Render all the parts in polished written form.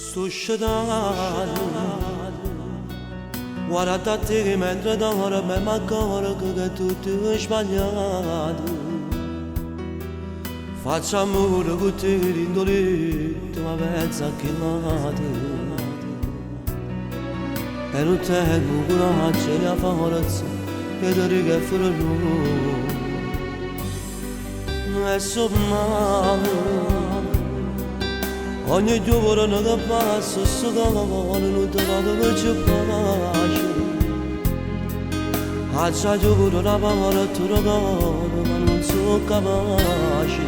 sto scegliendo. Guarda te che mentre d'ora mi ancora che tutto è sbagliato. Faccio amore con te indolente ma pensa che l'ate. E non tengo coraggio e la forza che ti riga fuori lui. Non è so male. Ogni giorno che passa sto calore non ti vado che ci piace. Accia giuro la parola tu ricordo ma non sono capace.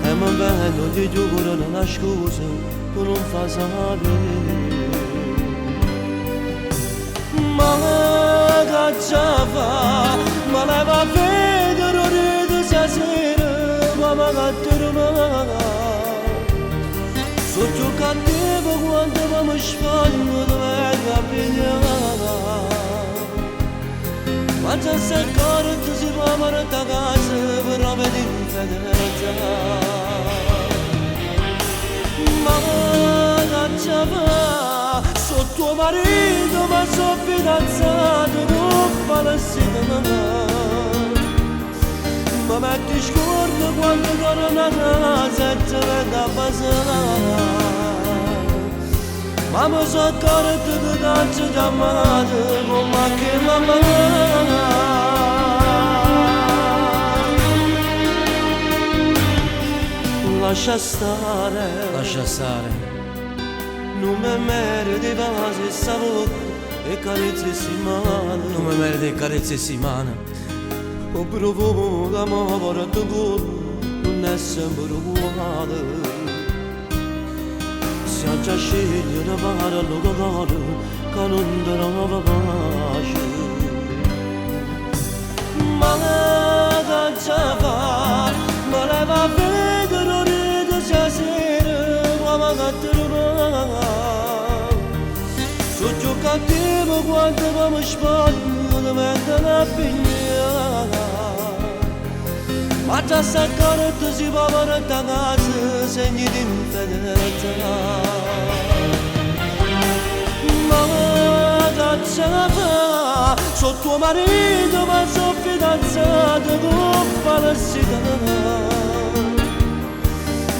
E mi vedo di giuro una scusa tu non fa sapere. Ma che ci fa? Ma lei va a vedere ride stasera ma che ti rimane. Sono più cattivo quando mi sbaglio dove capire. Ma già se ancora tu si può amare da casa per avere infedeltà. Ma che ci fa? Sono tuo marito ma sono fidanzato, non fa la sera. Ma metti scorno quando torno a casa e ti vengo a passare. Ma mi so accorto che tanto ti amato come che mamma. Lascia stare, Lascia stare, non mi meriti vasi e sapore e carezze si mano. non mi meriti carezze e mano. O profumo d'amore a tuo cuore non è sempre uguale. Se già scegli una parola locale che non trova pace. Ma che ci fa? Ma lei va a vedere ride stasera come che ti rimane. Sono più cattivo quando mi sbaglio diventa una pigna. Ma già se accorto si può avere da casa segni di infedeltà. Ma che ci fa? Sono tuo marito ma sono fidanzato con falsità.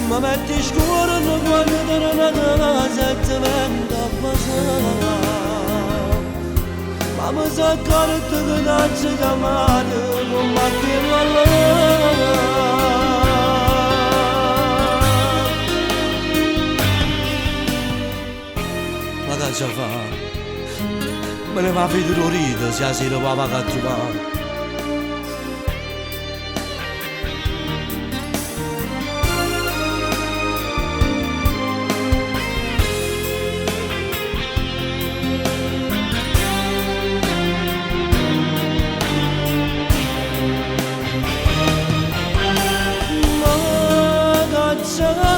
Ma metti scorno quando torno a casa e ti vengo a passare. Ma mi sono accorto che non ci chiamate con macchina a Ma che ci fa? Me ne va a vedere ride se la sera va a trovare. Ma che ci fa?